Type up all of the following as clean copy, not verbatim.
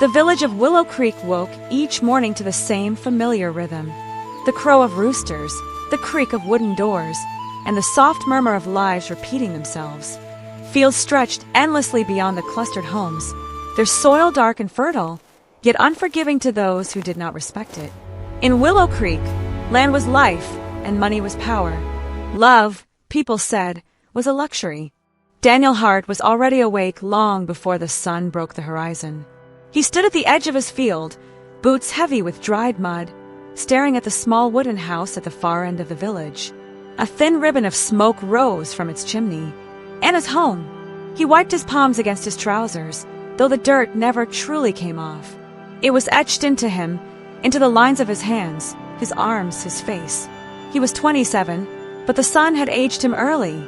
The village of Willow Creek woke each morning to the same familiar rhythm. The crow of roosters, the creak of wooden doors, and the soft murmur of lives repeating themselves. Fields stretched endlessly beyond the clustered homes, their soil dark and fertile, yet unforgiving to those who did not respect it. In Willow Creek, land was life and money was power. Love, people said, was a luxury. Daniel Hart was already awake long before the sun broke the horizon. He stood at the edge of his field, boots heavy with dried mud, staring at the small wooden house at the far end of the village. A thin ribbon of smoke rose from its chimney. Anna's home. He wiped his palms against his trousers, though the dirt never truly came off. It was etched into him, into the lines of his hands, his arms, his face. He was 27, but the sun had aged him early.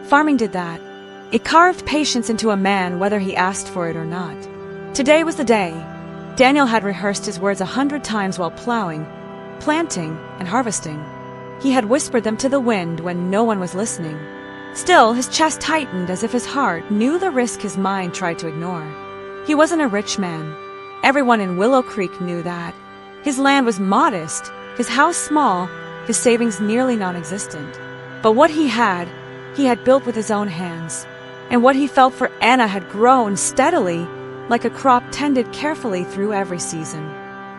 Farming did that. It carved patience into a man whether he asked for it or not. Today was the day. Daniel had rehearsed his words 100 times while plowing, planting, and harvesting. He had whispered them to the wind when no one was listening. Still, his chest tightened as if his heart knew the risk his mind tried to ignore. He wasn't a rich man. Everyone in Willow Creek knew that. His land was modest, his house small, his savings nearly non-existent. But what he had built with his own hands. And what he felt for Anna had grown steadily, like a crop tended carefully through every season.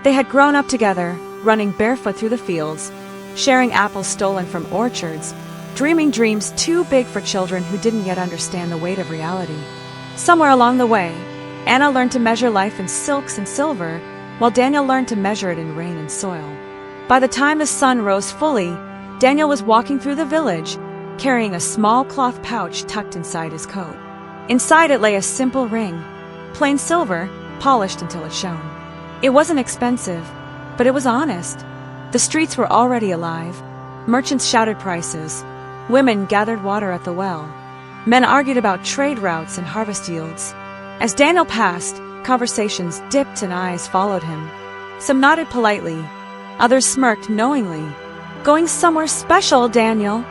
They had grown up together, running barefoot through the fields, sharing apples stolen from orchards, dreaming dreams too big for children who didn't yet understand the weight of reality. Somewhere along the way, Anna learned to measure life in silks and silver, while Daniel learned to measure it in rain and soil. By the time the sun rose fully, Daniel was walking through the village, carrying a small cloth pouch tucked inside his coat. Inside it lay a simple ring, plain silver, polished until it shone. It wasn't expensive, but it was honest. The streets were already alive. Merchants shouted prices. Women gathered water at the well. Men argued about trade routes and harvest yields. As Daniel passed, conversations dipped and eyes followed him. Some nodded politely. Others smirked knowingly. "Going somewhere special, Daniel,"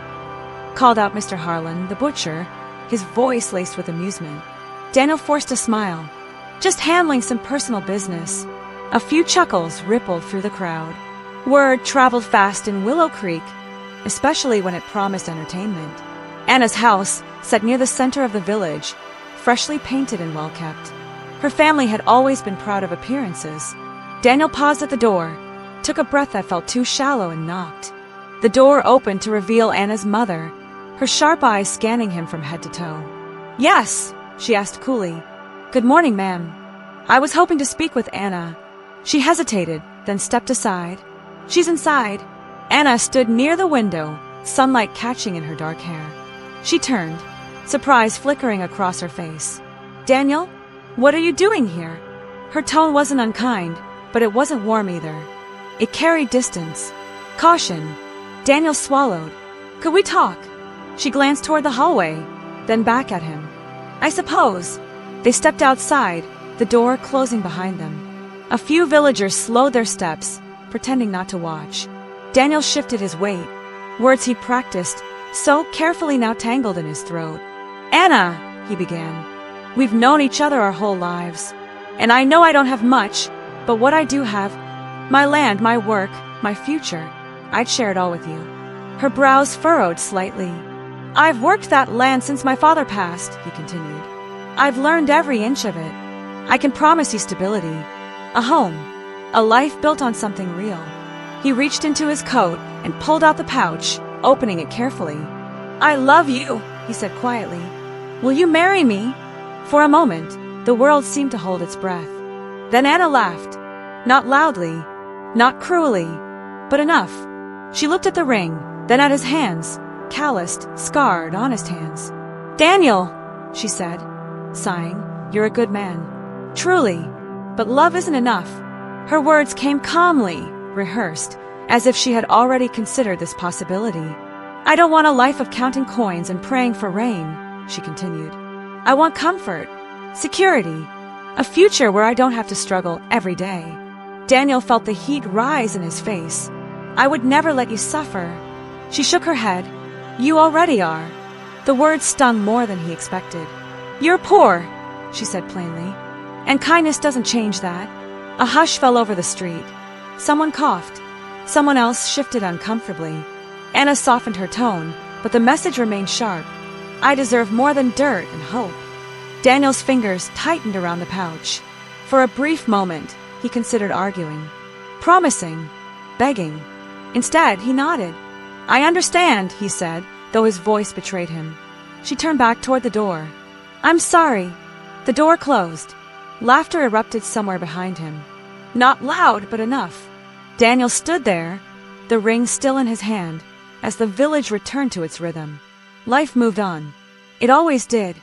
called out Mr. Harlan, the butcher, his voice laced with amusement. Daniel forced a smile. "Just handling some personal business." A few chuckles rippled through the crowd. Word traveled fast in Willow Creek, especially when it promised entertainment. Anna's house, set near the center of the village, freshly painted and well-kept. Her family had always been proud of appearances. Daniel paused at the door, took a breath that felt too shallow, and knocked. The door opened to reveal Anna's mother, her sharp eyes scanning him from head to toe. "Yes," she asked coolly. "Good morning, ma'am. I was hoping to speak with Anna." She hesitated, then stepped aside. "She's inside." Anna stood near the window, sunlight catching in her dark hair. She turned, surprise flickering across her face. "Daniel, what are you doing here?" Her tone wasn't unkind, but it wasn't warm either. It carried distance, caution. Daniel swallowed. "Could we talk?" She glanced toward the hallway, then back at him. "I suppose." They stepped outside, the door closing behind them. A few villagers slowed their steps, pretending not to watch. Daniel shifted his weight. Words he'd practiced, so carefully now tangled in his throat. "Anna," he began, "we've known each other our whole lives. And I know I don't have much, but what I do have, my land, my work, my future, I'd share it all with you." Her brows furrowed slightly. "I've worked that land since my father passed," he continued. "I've learned every inch of it. I can promise you stability, a home, a life built on something real." He reached into his coat and pulled out the pouch, opening it carefully. "I love you," he said quietly. "Will you marry me?" For a moment, the world seemed to hold its breath. Then Anna laughed. Not loudly, not cruelly, but enough. She looked at the ring, then at his hands, calloused, scarred, honest hands. "Daniel," she said, sighing, "you're a good man. Truly. But love isn't enough." Her words came calmly, rehearsed, as if she had already considered this possibility. "I don't want a life of counting coins and praying for rain," she continued. "I want comfort, security, a future where I don't have to struggle every day." Daniel felt the heat rise in his face. "I would never let you suffer." She shook her head. "You already are." The words stung more than he expected. "You're poor," she said plainly. And kindness doesn't change that. A hush fell over the street. Someone coughed. Someone else shifted uncomfortably. Anna softened her tone, but the message remained sharp. I deserve more than dirt and hope. Daniel's fingers tightened around the pouch. For a brief moment, he considered arguing, promising, begging. Instead, he nodded. I understand, he said, though his voice betrayed him. She turned back toward the door. I'm sorry. The door closed. Laughter erupted somewhere behind him. Not loud, but enough. Daniel stood there, the ring still in his hand, as the village returned to its rhythm. Life moved on. It always did.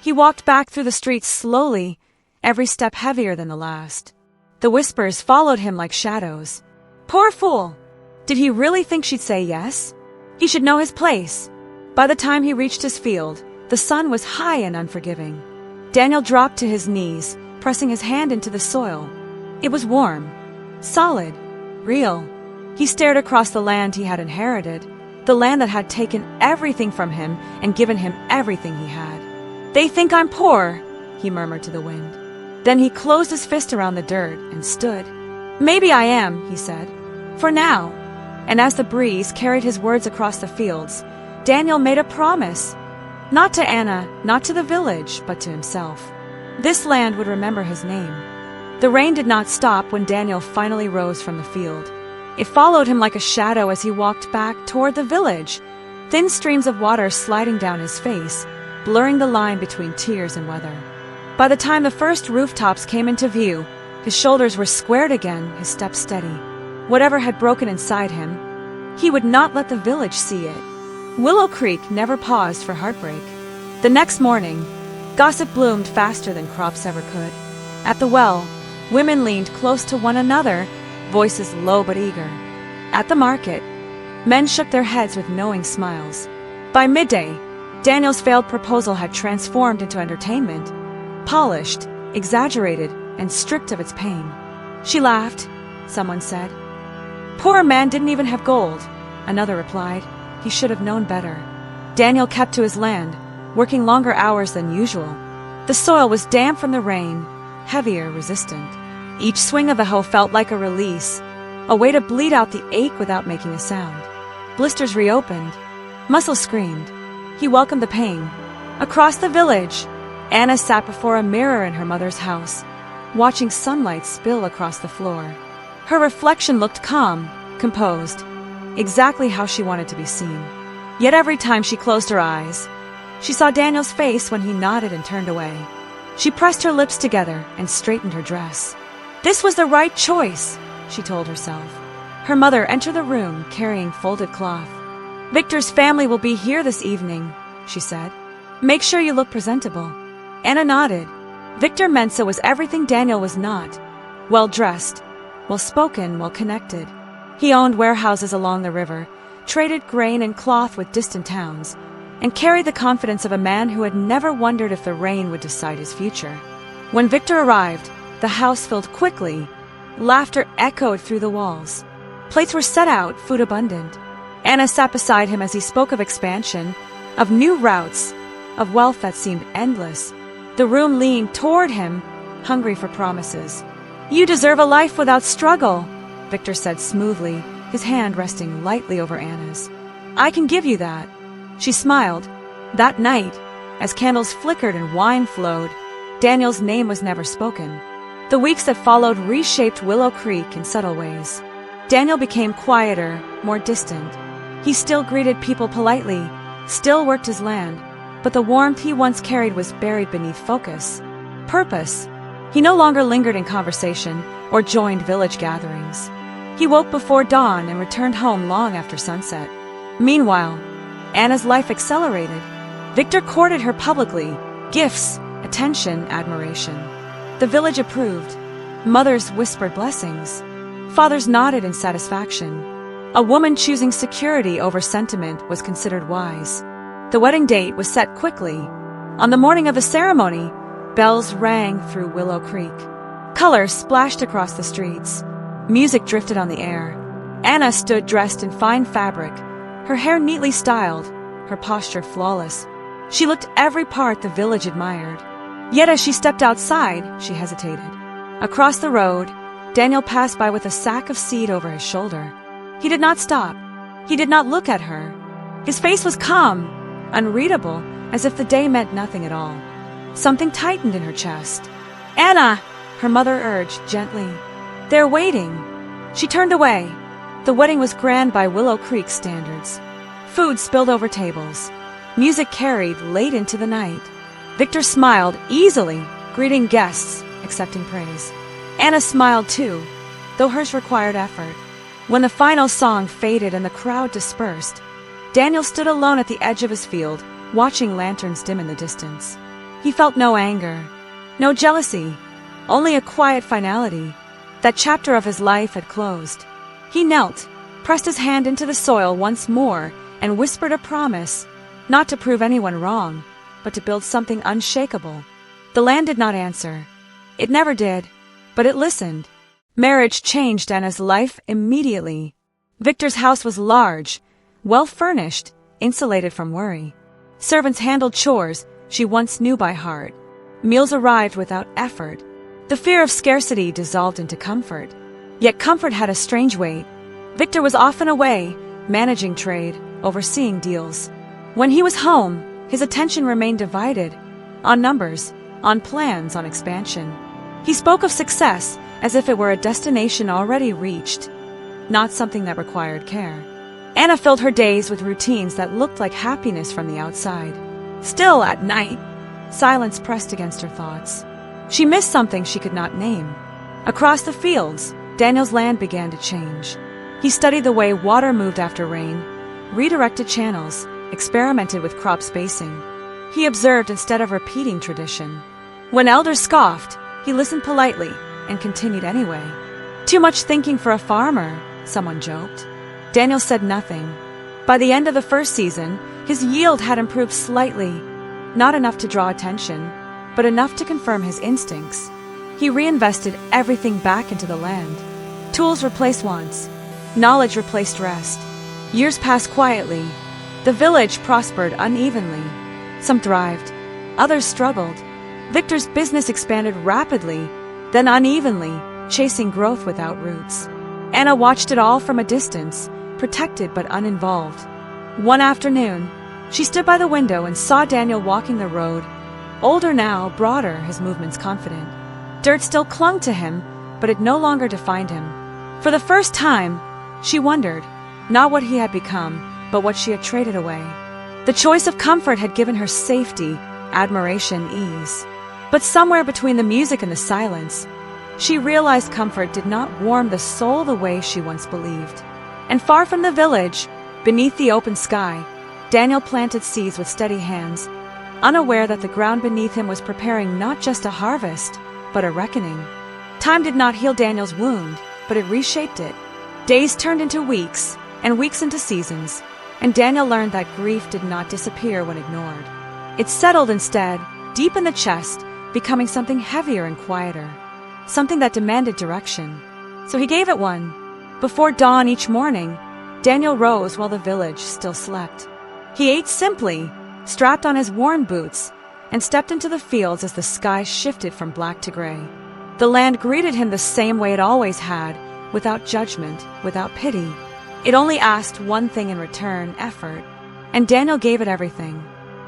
He walked back through the streets slowly, every step heavier than the last. The whispers followed him like shadows. Poor fool! Did he really think she'd say yes? He should know his place. By the time he reached his field, the sun was high and unforgiving. Daniel dropped to his knees, pressing his hand into the soil. It was warm, solid, real. He stared across the land he had inherited, the land that had taken everything from him and given him everything he had. They think I'm poor, he murmured to the wind. Then he closed his fist around the dirt and stood. Maybe I am, he said, for now. And as the breeze carried his words across the fields, Daniel made a promise. Not to Anna, not to the village, but to himself. This land would remember his name. The rain did not stop when Daniel finally rose from the field. It followed him like a shadow as he walked back toward the village, thin streams of water sliding down his face, blurring the line between tears and weather. By the time the first rooftops came into view, his shoulders were squared again, his steps steady. Whatever had broken inside him, he would not let the village see it. Willow Creek never paused for heartbreak. The next morning, gossip bloomed faster than crops ever could. At the well, women leaned close to one another, voices low but eager. At the market, men shook their heads with knowing smiles. By midday, Daniel's failed proposal had transformed into entertainment, polished, exaggerated, and stripped of its pain. She laughed, someone said. Poor man didn't even have gold, another replied. He should have known better. Daniel kept to his land, working longer hours than usual. The soil was damp from the rain, heavier, resistant. Each swing of the hoe felt like a release, a way to bleed out the ache without making a sound. Blisters reopened. Muscles screamed. He welcomed the pain. Across the village, Anna sat before a mirror in her mother's house, watching sunlight spill across the floor. Her reflection looked calm, composed, exactly how she wanted to be seen. Yet every time she closed her eyes, she saw Daniel's face when he nodded and turned away. She pressed her lips together and straightened her dress. This was the right choice, she told herself. Her mother entered the room carrying folded cloth. Victor's family will be here this evening, she said. Make sure you look presentable. Anna nodded. Victor Mensa was everything Daniel was not. Well-dressed, well-spoken, well-connected. He owned warehouses along the river, traded grain and cloth with distant towns, and carried the confidence of a man who had never wondered if the rain would decide his future. When Victor arrived, the house filled quickly. Laughter echoed through the walls. Plates were set out, food abundant. Anna sat beside him as he spoke of expansion, of new routes, of wealth that seemed endless. The room leaned toward him, hungry for promises. You deserve a life without struggle, Victor said smoothly, his hand resting lightly over Anna's. I can give you that. She smiled. That night, as candles flickered and wine flowed, Daniel's name was never spoken. The weeks that followed reshaped Willow Creek in subtle ways. Daniel became quieter, more distant. He still greeted people politely, still worked his land, but the warmth he once carried was buried beneath focus. Purpose. He no longer lingered in conversation or joined village gatherings. He woke before dawn and returned home long after sunset. Meanwhile, Anna's life accelerated. Victor courted her publicly, gifts, attention, admiration. The village approved. Mothers whispered blessings. Fathers nodded in satisfaction. A woman choosing security over sentiment was considered wise. The wedding date was set quickly. On the morning of the ceremony, bells rang through Willow Creek. Colors splashed across the streets. Music drifted on the air. Anna stood dressed in fine fabric, her hair neatly styled, her posture flawless. She looked every part the village admired. Yet as she stepped outside, she hesitated. Across the road, Daniel passed by with a sack of seed over his shoulder. He did not stop. He did not look at her. His face was calm, unreadable, as if the day meant nothing at all. Something tightened in her chest. "Anna!" her mother urged gently. "They're waiting." She turned away. The wedding was grand by Willow Creek standards. Food spilled over tables. Music carried late into the night. Victor smiled easily, greeting guests, accepting praise. Anna smiled too, though hers required effort. When the final song faded and the crowd dispersed, Daniel stood alone at the edge of his field, watching lanterns dim in the distance. He felt no anger, no jealousy, only a quiet finality. That chapter of his life had closed. He knelt, pressed his hand into the soil once more, and whispered a promise, not to prove anyone wrong, but to build something unshakable. The land did not answer. It never did, but it listened. Marriage changed Anna's life immediately. Victor's house was large, well-furnished, insulated from worry. Servants handled chores she once knew by heart. Meals arrived without effort. The fear of scarcity dissolved into comfort. Yet comfort had a strange weight. Victor was often away, managing trade, overseeing deals. When he was home, his attention remained divided, on numbers, on plans, on expansion. He spoke of success as if it were a destination already reached, not something that required care. Anna filled her days with routines that looked like happiness from the outside. Still, at night, silence pressed against her thoughts. She missed something she could not name. Across the fields, Daniel's land began to change. He studied the way water moved after rain, redirected channels, experimented with crop spacing. He observed instead of repeating tradition. When elders scoffed, he listened politely and continued anyway. "Too much thinking for a farmer," someone joked. Daniel said nothing. By the end of the first season, his yield had improved slightly, not enough to draw attention, but enough to confirm his instincts. He reinvested everything back into the land. Tools replaced wants. Knowledge replaced rest. Years passed quietly. The village prospered unevenly. Some thrived. Others struggled. Victor's business expanded rapidly, then unevenly, chasing growth without roots. Anna watched it all from a distance, protected but uninvolved. One afternoon, she stood by the window and saw Daniel walking the road. Older now, broader, his movements confident. Dirt still clung to him, but it no longer defined him. For the first time, she wondered, not what he had become, but what she had traded away. The choice of comfort had given her safety, admiration, ease. But somewhere between the music and the silence, she realized comfort did not warm the soul the way she once believed. And far from the village, beneath the open sky, Daniel planted seeds with steady hands, unaware that the ground beneath him was preparing not just a harvest, but a reckoning. Time did not heal Daniel's wound, but it reshaped it. Days turned into weeks, and weeks into seasons, and Daniel learned that grief did not disappear when ignored. It settled instead, deep in the chest, becoming something heavier and quieter, something that demanded direction. So he gave it one. Before dawn each morning, Daniel rose while the village still slept. He ate simply, strapped on his worn boots, and stepped into the fields as the sky shifted from black to gray. The land greeted him the same way it always had, without judgment, without pity. It only asked one thing in return, effort, and Daniel gave it everything.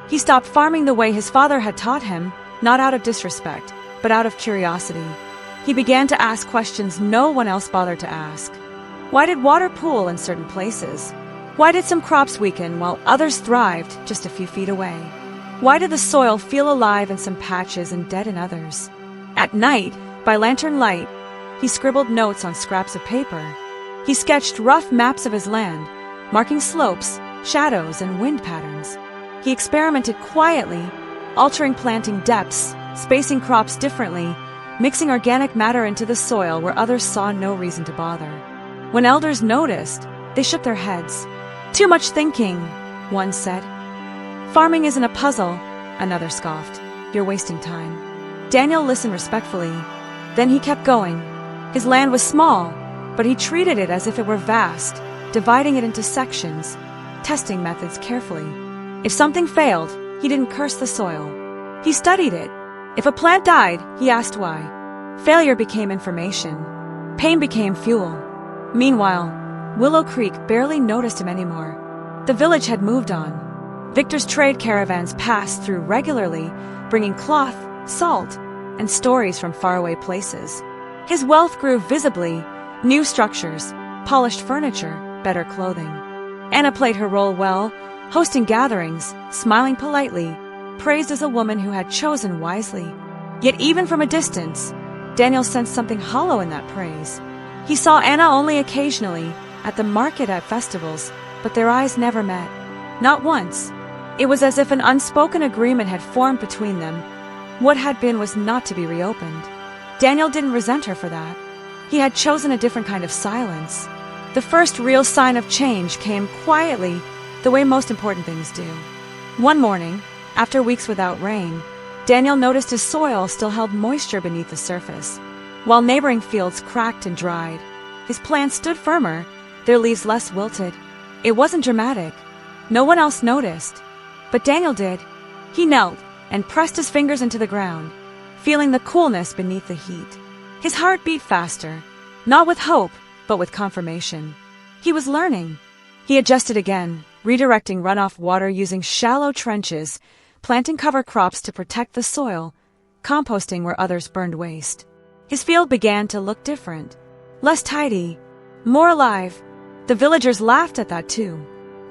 He stopped farming the way his father had taught him, not out of disrespect, but out of curiosity. He began to ask questions no one else bothered to ask. Why did water pool in certain places? Why did some crops weaken while others thrived just a few feet away? Why did the soil feel alive in some patches and dead in others? At night, by lantern light, he scribbled notes on scraps of paper. He sketched rough maps of his land, marking slopes, shadows, and wind patterns. He experimented quietly, altering planting depths, spacing crops differently, mixing organic matter into the soil where others saw no reason to bother. When elders noticed, they shook their heads. "Too much thinking," one said. "Farming isn't a puzzle," another scoffed. "You're wasting time." Daniel listened respectfully. Then he kept going. His land was small, but he treated it as if it were vast, dividing it into sections, testing methods carefully. If something failed, he didn't curse the soil. He studied it, If a plant died, he asked why. Failure became information. Pain became fuel. Meanwhile, Willow Creek barely noticed him anymore. The village had moved on. Victor's trade caravans passed through regularly, bringing cloth, salt, and stories from faraway places. His wealth grew visibly: new structures, polished furniture, better clothing. Anna played her role well, hosting gatherings, smiling politely, praised as a woman who had chosen wisely. Yet even from a distance, Daniel sensed something hollow in that praise. He saw Anna only occasionally, at the market, at festivals, but their eyes never met. Not once. It was as if an unspoken agreement had formed between them. What had been was not to be reopened. Daniel didn't resent her for that. He had chosen a different kind of silence. The first real sign of change came quietly, the way most important things do. One morning, after weeks without rain, Daniel noticed his soil still held moisture beneath the surface. While neighboring fields cracked and dried, his plants stood firmer, their leaves less wilted. It wasn't dramatic. No one else noticed. But Daniel did. He knelt and pressed his fingers into the ground, feeling the coolness beneath the heat. His heart beat faster, not with hope, but with confirmation. He was learning. He adjusted again, redirecting runoff water using shallow trenches, planting cover crops to protect the soil, composting where others burned waste. His field began to look different. Less tidy, more alive. The villagers laughed at that too.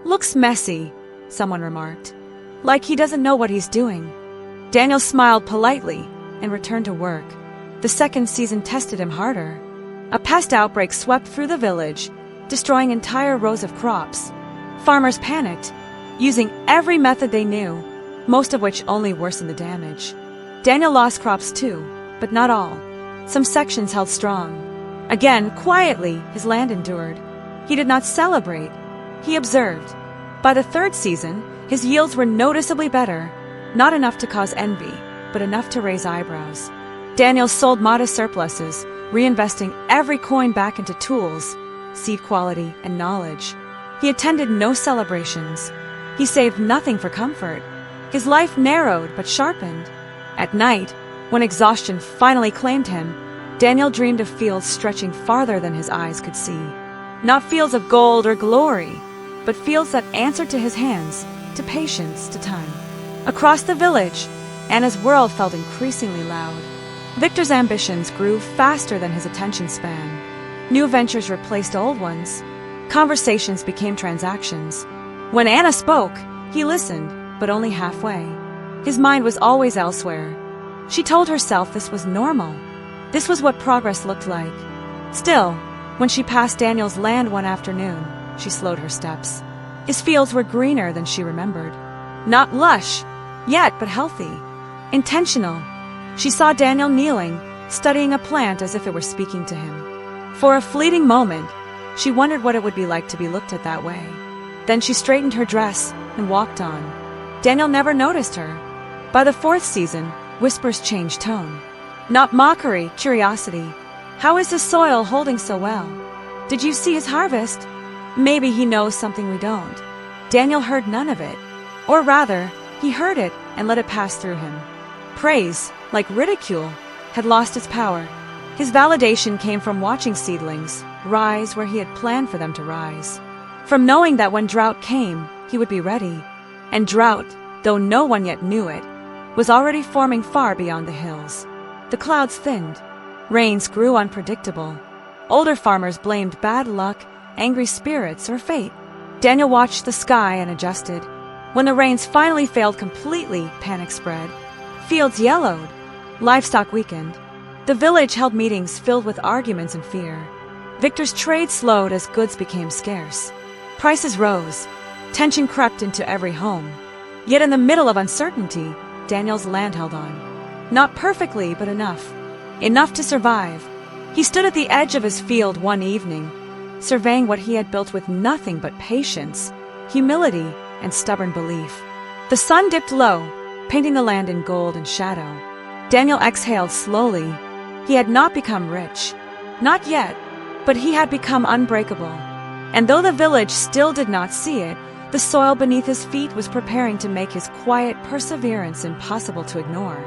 "Looks messy," someone remarked. "Like he doesn't know what he's doing." Daniel smiled politely and returned to work. The second season tested him harder. A pest outbreak swept through the village, destroying entire rows of crops. Farmers panicked, using every method they knew, most of which only worsened the damage. Daniel lost crops too, but not all. Some sections held strong. Again, quietly, his land endured. He did not celebrate. He observed. By the third season, his yields were noticeably better, not enough to cause envy, but enough to raise eyebrows. Daniel sold modest surpluses, reinvesting every coin back into tools, seed quality, and knowledge. He attended no celebrations. He saved nothing for comfort. His life narrowed but sharpened. At night, when exhaustion finally claimed him, Daniel dreamed of fields stretching farther than his eyes could see. Not fields of gold or glory, but fields that answered to his hands, to patience, to time. Across the village, Anna's world felt increasingly loud. Victor's ambitions grew faster than his attention span. New ventures replaced old ones. Conversations became transactions. When Anna spoke, he listened, but only halfway. His mind was always elsewhere. She told herself this was normal. This was what progress looked like. Still, when she passed Daniel's land one afternoon, she slowed her steps. His fields were greener than she remembered. Not lush, yet, but healthy. Intentional. She saw Daniel kneeling, studying a plant as if it were speaking to him. For a fleeting moment, she wondered what it would be like to be looked at that way. Then she straightened her dress and walked on. Daniel never noticed her. By the fourth season, whispers changed tone. Not mockery, curiosity. "How is his soil holding so well? Did you see his harvest? Maybe he knows something we don't." Daniel heard none of it. Or rather, he heard it and let it pass through him. Praise, like ridicule, had lost its power. His validation came from watching seedlings rise where he had planned for them to rise. From knowing that when drought came, he would be ready. And drought, though no one yet knew it, was already forming far beyond the hills. The clouds thinned. Rains grew unpredictable. Older farmers blamed bad luck, angry spirits, or fate. Daniel watched the sky and adjusted. When the rains finally failed completely, panic spread. Fields yellowed. Livestock weakened. The village held meetings filled with arguments and fear. Victor's trade slowed as goods became scarce. Prices rose. Tension crept into every home. Yet in the middle of uncertainty, Daniel's land held on. Not perfectly, but enough. Enough to survive. He stood at the edge of his field one evening, surveying what he had built with nothing but patience, humility, and stubborn belief. The sun dipped low, painting the land in gold and shadow. Daniel exhaled slowly. He had not become rich. Not yet, but he had become unbreakable. And though the village still did not see it, the soil beneath his feet was preparing to make his quiet perseverance impossible to ignore.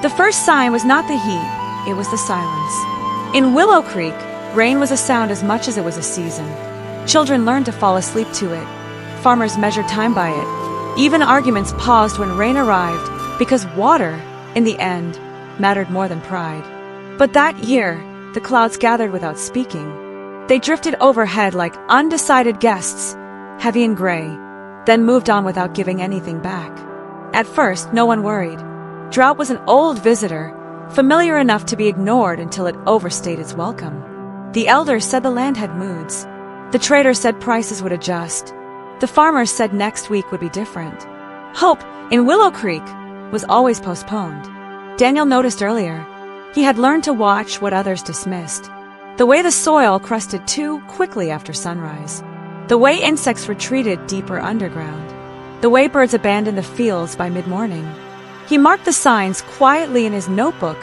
The first sign was not the heat, it was the silence. In Willow Creek, rain was a sound as much as it was a season. Children learned to fall asleep to it. Farmers measured time by it. Even arguments paused when rain arrived because water, in the end, mattered more than pride. But that year, the clouds gathered without speaking. They drifted overhead like undecided guests, heavy and gray, then moved on without giving anything back. At first, no one worried. Drought was an old visitor, familiar enough to be ignored until it overstayed its welcome. The elders said the land had moods. The traders said prices would adjust. The farmers said next week would be different. Hope, in Willow Creek, was always postponed. Daniel noticed earlier. He had learned to watch what others dismissed. The way the soil crusted too quickly after sunrise. The way insects retreated deeper underground. The way birds abandoned the fields by mid-morning. He marked the signs quietly in his notebook,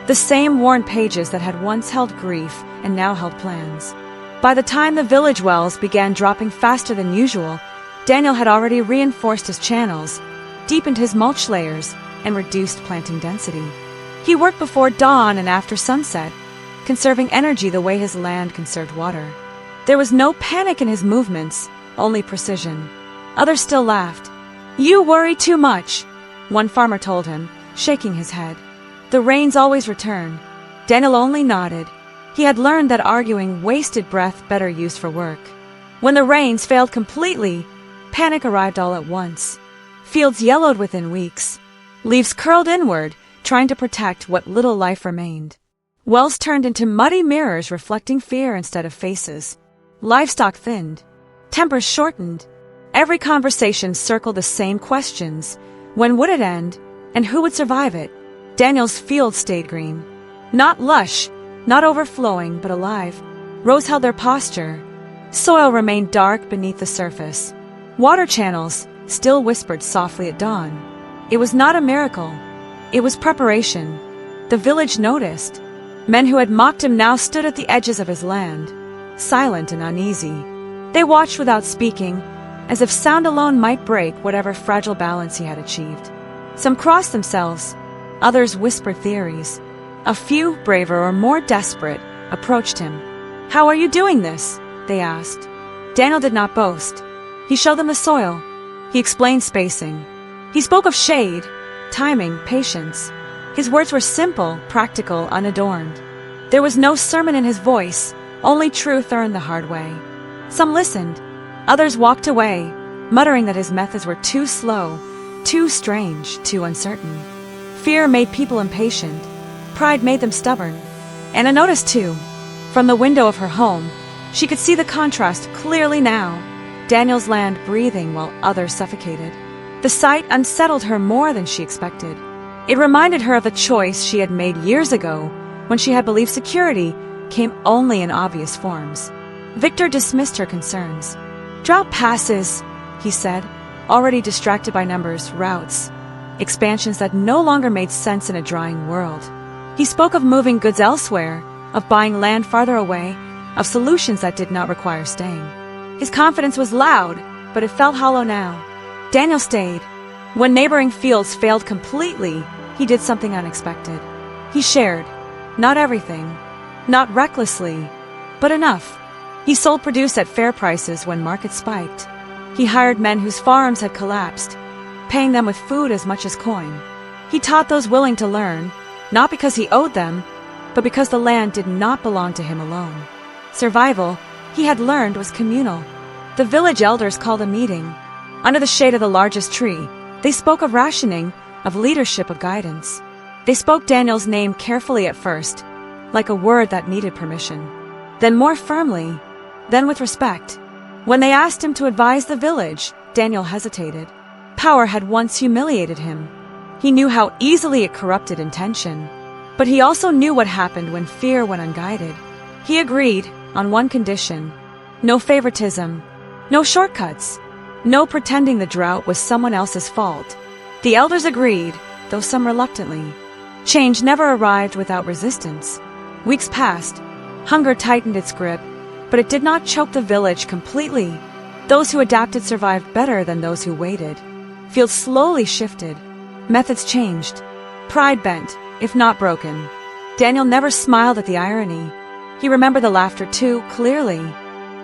the same worn pages that had once held grief and now held plans. By the time the village wells began dropping faster than usual, Daniel had already reinforced his channels, deepened his mulch layers, and reduced planting density. He worked before dawn and after sunset, conserving energy the way his land conserved water. There was no panic in his movements, only precision. Others still laughed. "You worry too much," one farmer told him, shaking his head. The rains always return. Daniel only nodded. He had learned that arguing wasted breath better used for work. When the rains failed completely, panic arrived all at once. Fields yellowed within weeks. Leaves curled inward, trying to protect what little life remained. Wells turned into muddy mirrors reflecting fear instead of faces. Livestock thinned. Tempers shortened. Every conversation circled the same questions. When would it end? And who would survive it? Daniel's field stayed green. Not lush, not overflowing, but alive. Rows held their posture. Soil remained dark beneath the surface. Water channels still whispered softly at dawn. It was not a miracle. It was preparation. The village noticed. Men who had mocked him now stood at the edges of his land, silent and uneasy. They watched without speaking, as if sound alone might break whatever fragile balance he had achieved. Some crossed themselves, others whispered theories. A few, braver or more desperate, approached him. "How are you doing this?" they asked. Daniel did not boast. He showed them the soil. He explained spacing. He spoke of shade, timing, patience. His words were simple, practical, unadorned. There was no sermon in his voice, only truth earned the hard way. Some listened. Others walked away, muttering that his methods were too slow, too strange, too uncertain. Fear made people impatient. Pride made them stubborn. Anna noticed too. From the window of her home, she could see the contrast clearly now. Daniel's land breathing while others suffocated. The sight unsettled her more than she expected. It reminded her of a choice she had made years ago when she had believed security came only in obvious forms. Victor dismissed her concerns. "Drought passes," he said, already distracted by numbers, routes, expansions that no longer made sense in a drying world. He spoke of moving goods elsewhere, of buying land farther away, of solutions that did not require staying. His confidence was loud, but it felt hollow now. Daniel stayed. When neighboring fields failed completely, he did something unexpected. He shared. Not everything. Not recklessly. But enough. He sold produce at fair prices when markets spiked. He hired men whose farms had collapsed, paying them with food as much as coin. He taught those willing to learn, not because he owed them, but because the land did not belong to him alone. Survival, he had learned, was communal. The village elders called a meeting. Under the shade of the largest tree, they spoke of rationing, of leadership, of guidance. They spoke Daniel's name carefully at first, like a word that needed permission. Then more firmly, then with respect. When they asked him to advise the village, Daniel hesitated. Power had once humiliated him. He knew how easily it corrupted intention. But he also knew what happened when fear went unguided. He agreed, on one condition: no favoritism, no shortcuts, no pretending the drought was someone else's fault. The elders agreed, though some reluctantly. Change never arrived without resistance. Weeks passed. Hunger tightened its grip, but it did not choke the village completely. Those who adapted survived better than those who waited. Fields slowly shifted. Methods changed. Pride bent, if not broken. Daniel never smiled at the irony. He remembered the laughter too clearly.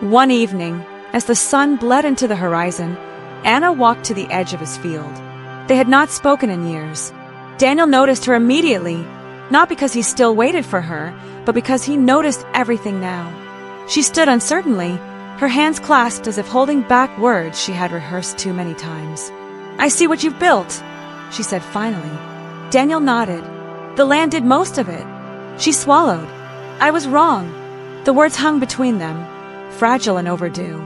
One evening, as the sun bled into the horizon, Anna walked to the edge of his field. They had not spoken in years. Daniel noticed her immediately, not because he still waited for her, but because he noticed everything now. She stood uncertainly, her hands clasped as if holding back words she had rehearsed too many times. "I see what you've built," she said finally. Daniel nodded. "The land did most of it." She swallowed. "I was wrong." The words hung between them, fragile and overdue.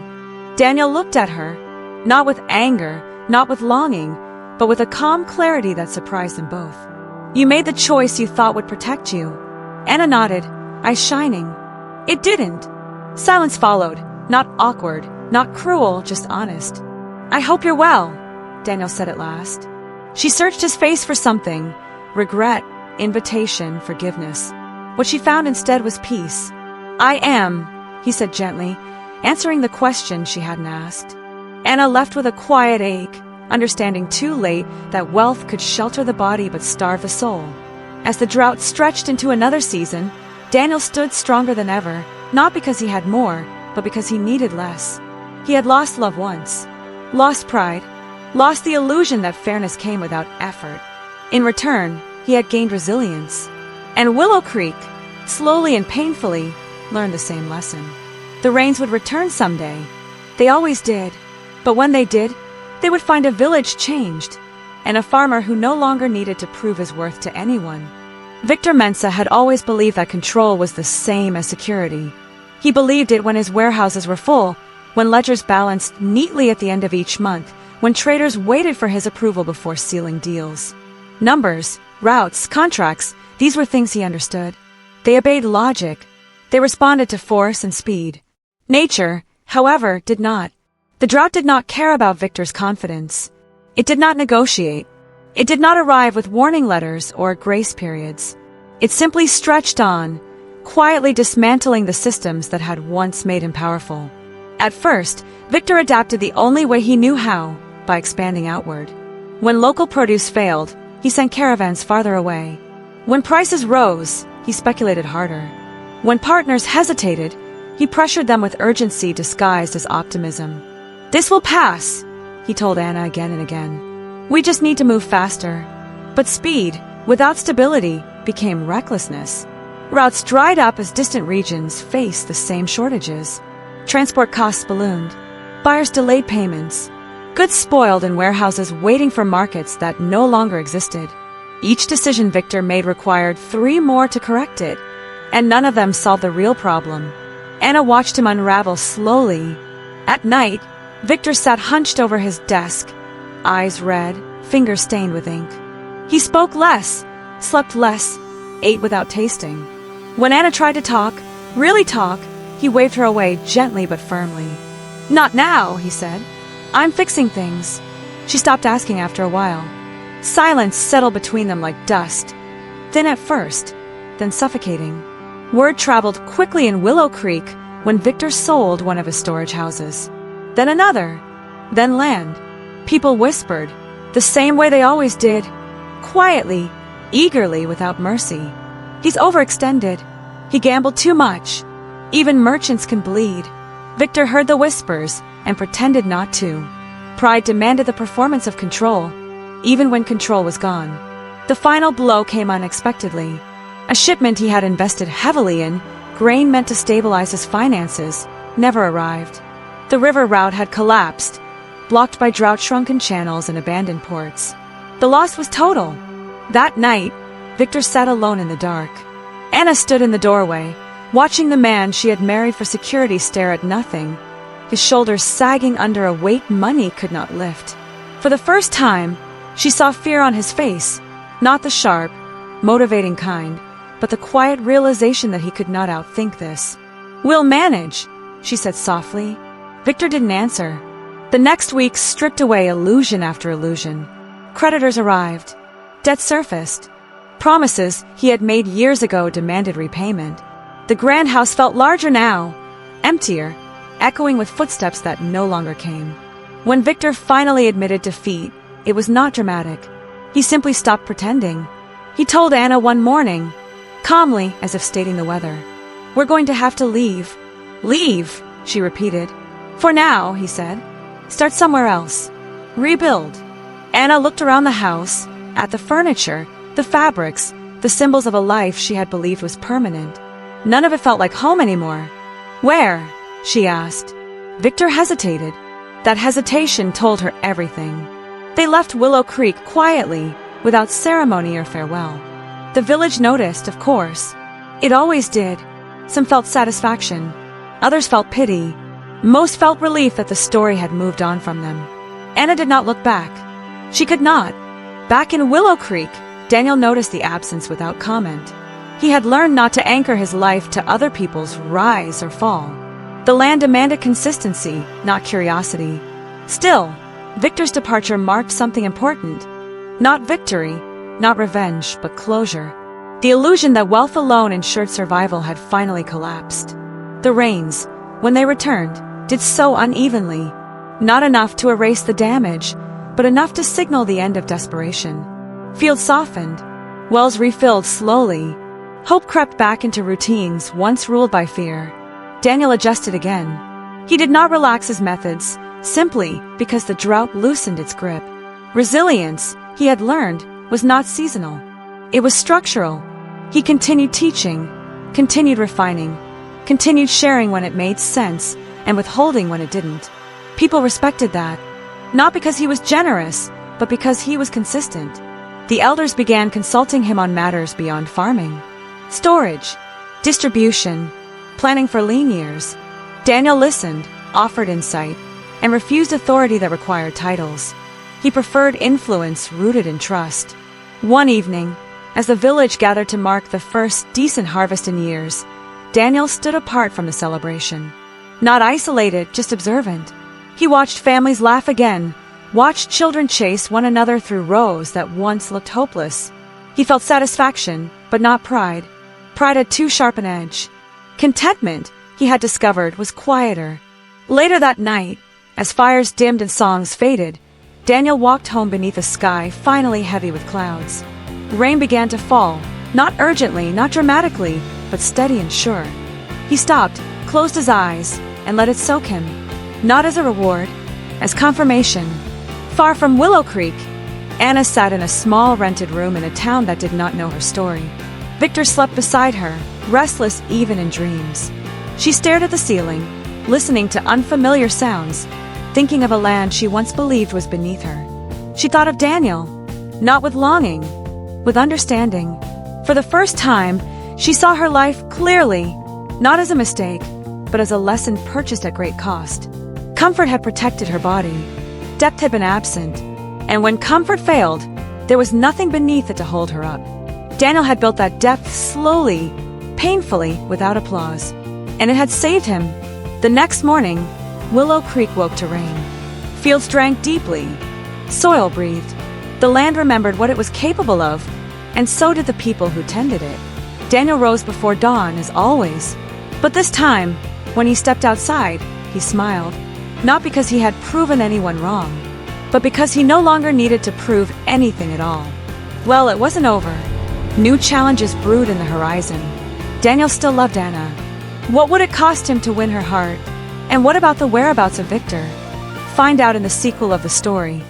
Daniel looked at her, not with anger, not with longing, but with a calm clarity that surprised them both. "You made the choice you thought would protect you." Anna nodded, eyes shining. "It didn't." Silence followed, not awkward, not cruel, just honest. "I hope you're well," Daniel said at last. She searched his face for something, regret, invitation, forgiveness. What she found instead was peace. "I am," he said gently, answering the question she hadn't asked. Anna left with a quiet ache, understanding too late that wealth could shelter the body but starve the soul. As the drought stretched into another season, Daniel stood stronger than ever, not because he had more, but because he needed less. He had lost love once, lost pride, lost the illusion that fairness came without effort. In return, he had gained resilience. And Willow Creek, slowly and painfully, learned the same lesson. The rains would return someday. They always did. But when they did, they would find a village changed, and a farmer who no longer needed to prove his worth to anyone. Victor Mensa had always believed that control was the same as security. He believed it when his warehouses were full, when ledgers balanced neatly at the end of each month, when traders waited for his approval before sealing deals. Numbers, routes, contracts, these were things he understood. They obeyed logic. They responded to force and speed. Nature, however, did not. The drought did not care about Victor's confidence. It did not negotiate. It did not arrive with warning letters or grace periods. It simply stretched on, quietly dismantling the systems that had once made him powerful. At first, Victor adapted the only way he knew how, by expanding outward. When local produce failed, he sent caravans farther away. When prices rose, he speculated harder. When partners hesitated, he pressured them with urgency disguised as optimism. "This will pass," he told Anna again and again. "We just need to move faster." But speed, without stability, became recklessness. Routes dried up as distant regions faced the same shortages. Transport costs ballooned. Buyers delayed payments. Goods spoiled in warehouses waiting for markets that no longer existed. Each decision Victor made required 3 more to correct it, and none of them solved the real problem. Anna watched him unravel slowly. At night, Victor sat hunched over his desk, eyes red, fingers stained with ink. He spoke less, slept less, ate without tasting. When Anna tried to talk, really talk, he waved her away gently but firmly. "Not now," he said. "I'm fixing things." She stopped asking after a while. Silence settled between them like dust, thin at first, then suffocating. Word traveled quickly in Willow Creek when Victor sold one of his storage houses. Then another, then land. People whispered, the same way they always did, quietly, eagerly, without mercy. "He's overextended. He gambled too much. Even merchants can bleed." Victor heard the whispers and pretended not to. Pride demanded the performance of control, even when control was gone. The final blow came unexpectedly. A shipment he had invested heavily in, grain meant to stabilize his finances, never arrived. The river route had collapsed, blocked by drought-shrunken channels and abandoned ports. The loss was total. That night, Victor sat alone in the dark. Anna stood in the doorway, watching the man she had married for security stare at nothing, his shoulders sagging under a weight money could not lift. For the first time, she saw fear on his face, not the sharp, motivating kind, but the quiet realization that he could not outthink this. "We'll manage," she said softly. Victor didn't answer. The next week stripped away illusion after illusion. Creditors arrived. Debt surfaced. Promises he had made years ago demanded repayment. The grand house felt larger now, emptier, echoing with footsteps that no longer came. When Victor finally admitted defeat, it was not dramatic. He simply stopped pretending. He told Anna one morning, calmly as if stating the weather. "We're going to have to leave." "Leave," she repeated. "For now," he said. "Start somewhere else. Rebuild." Anna looked around the house, at the furniture, the fabrics, the symbols of a life she had believed was permanent. None of it felt like home anymore. "Where?" she asked. Victor hesitated. That hesitation told her everything. They left Willow Creek quietly, without ceremony or farewell. The village noticed, of course. It always did. Some felt satisfaction. Others felt pity. Most felt relief that the story had moved on from them. Anna did not look back. She could not. Back in Willow Creek, Daniel noticed the absence without comment. He had learned not to anchor his life to other people's rise or fall. The land demanded consistency, not curiosity. Still, Victor's departure marked something important. Not victory, not revenge, but closure. The illusion that wealth alone ensured survival had finally collapsed. The rains, when they returned, did so unevenly. Not enough to erase the damage, but enough to signal the end of desperation. Fields softened. Wells refilled slowly. Hope crept back into routines once ruled by fear. Daniel adjusted again. He did not relax his methods, simply because the drought loosened its grip. Resilience, he had learned, was not seasonal. It was structural. He continued teaching, continued refining, continued sharing when it made sense, and withholding when it didn't. People respected that, not because he was generous, but because he was consistent. The elders began consulting him on matters beyond farming. Storage, distribution, planning for lean years. Daniel listened, offered insight, and refused authority that required titles. He preferred influence rooted in trust. One evening, as the village gathered to mark the first decent harvest in years, Daniel stood apart from the celebration. Not isolated, just observant. He watched families laugh again, watched children chase one another through rows that once looked hopeless. He felt satisfaction, but not pride. Pride had too sharp an edge. Contentment, he had discovered, was quieter. Later that night, as fires dimmed and songs faded, Daniel walked home beneath a sky finally heavy with clouds. Rain began to fall, not urgently, not dramatically, but steady and sure. He stopped, closed his eyes, and let it soak him. Not as a reward, as confirmation. Far from Willow Creek, Anna sat in a small rented room in a town that did not know her story. Victor slept beside her, restless even in dreams. She stared at the ceiling, listening to unfamiliar sounds, thinking of a land she once believed was beneath her. She thought of Daniel, not with longing, with understanding. For the first time, she saw her life clearly, not as a mistake, but as a lesson purchased at great cost. Comfort had protected her body. Depth had been absent. And when comfort failed, there was nothing beneath it to hold her up. Daniel had built that depth slowly, painfully, without applause. And it had saved him. The next morning, Willow Creek woke to rain. Fields drank deeply. Soil breathed. The land remembered what it was capable of, and so did the people who tended it. Daniel rose before dawn, as always. But this time, when he stepped outside, he smiled. Not because he had proven anyone wrong, but because he no longer needed to prove anything at all. Well, it wasn't over. New challenges brewed in the horizon. Daniel still loved Anna. What would it cost him to win her heart? And what about the whereabouts of Victor? Find out in the sequel of the story.